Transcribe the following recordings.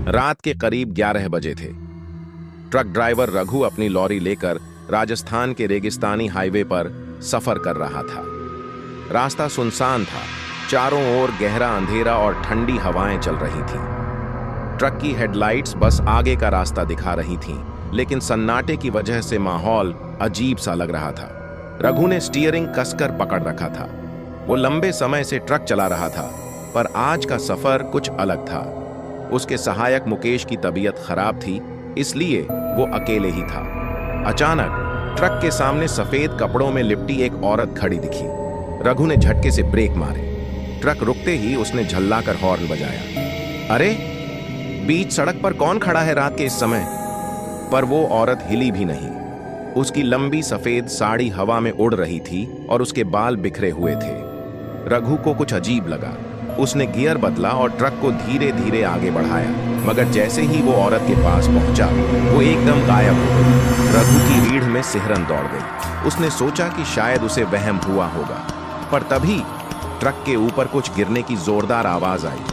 रात के करीब 11 बजे थे। ट्रक ड्राइवर रघु अपनी लॉरी लेकर राजस्थान के रेगिस्तानी हाईवे पर सफर कर रहा था। रास्ता सुनसान था, चारों ओर गहरा अंधेरा और ठंडी हवाएं चल रही थीं। ट्रक की हेडलाइट्स बस आगे का रास्ता दिखा रही थीं, लेकिन सन्नाटे की वजह से माहौल अजीब सा लग रहा था। रघु ने स्टीयरिंग कसकर पकड़ रखा था। वो लंबे समय से ट्रक चला रहा था, पर आज का सफर कुछ अलग था। उसके सहायक मुकेश की तबीयत खराब थी, इसलिए वो अकेले ही था। अचानक ट्रक के सामने सफेद कपड़ों में लिपटी एक औरत खड़ी दिखी। रघु ने झटके से ब्रेक मारे। ट्रक रुकते ही उसने झल्लाकर हॉर्न बजाया। अरे, बीच सड़क पर कौन खड़ा है रात के इस समय? पर वो औरत हिली भी नहीं। उसकी लंबी सफेद साड़ी हवा में उड़ रही थी और उसके बाल बिखरे हुए थे। रघु को कुछ अजीब लगा। उसने गियर बदला और ट्रक को धीरे धीरे आगे बढ़ाया, मगर जैसे ही वो औरत के पास पहुंचा, वो एकदम गायब हो गई। रघु की रीढ़ में सिहरन दौड़ गई। उसने सोचा कि शायद उसे वहम हुआ होगा, पर तभी ट्रक के ऊपर कुछ गिरने की जोरदार आवाज आई।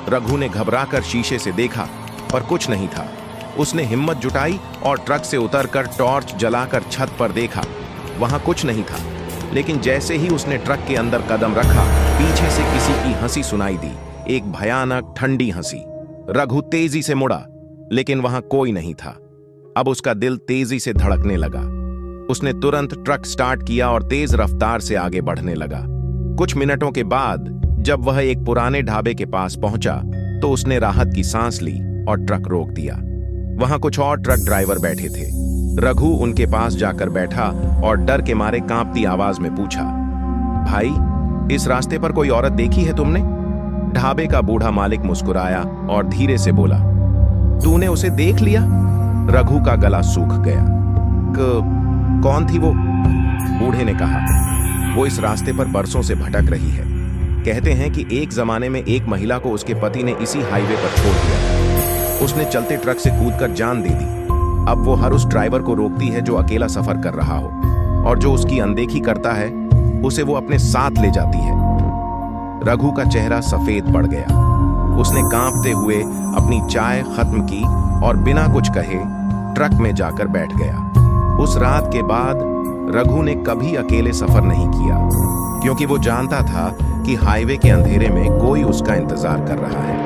रघु ने घबराकर शीशे से देखा, पर कुछ नहीं था। उसने हिम्मत जुटाई और ट्रक से उतरकर टॉर्च जलाकर छत पर देखा। वहां कुछ नहीं था, लेकिन जैसे ही उसने ट्रक के अंदर कदम रखा, पीछे से किसी की हंसी सुनाई दी, एक भयानक ठंडी हंसी। रघु तेजी से मुड़ा, लेकिन वहां कोई नहीं था। अब उसका दिल तेजी से धड़कने लगा। उसने तुरंत ट्रक स्टार्ट किया और तेज रफ्तार से आगे बढ़ने लगा। कुछ मिनटों के बाद जब वह एक पुराने ढाबे के पास पहुंचा, तो उसने राहत की सांस ली और ट्रक रोक दिया। वहां कुछ और ट्रक ड्राइवर बैठे थे। रघु उनके पास जाकर बैठा और डर के मारे कांपती आवाज में पूछा, भाई, इस रास्ते पर कोई औरत देखी है तुमने? ढाबे का बूढ़ा मालिक मुस्कुराया और धीरे से बोला, तूने उसे देख लिया? रघु का गला सूख गया। कौन थी वो? बूढ़े ने कहा, वो इस रास्ते पर बरसों से भटक रही है। कहते हैं कि एक जमाने में एक महिला को उसके पति ने इसी हाईवे पर छोड़ दिया। उसने चलते ट्रक से कूदकर जान दे दी। अब वो हर उस ड्राइवर को रोकती है जो अकेला सफर कर रहा हो, और जो उसकी अनदेखी करता है उसे वो अपने साथ ले जाती है। रघु का चेहरा सफेद पड़ गया। उसने कांपते हुए अपनी चाय खत्म की और बिना कुछ कहे ट्रक में जाकर बैठ गया। उस रात के बाद रघु ने कभी अकेले सफर नहीं किया, क्योंकि वो जानता था कि हाईवे के अंधेरे में कोई उसका इंतजार कर रहा है।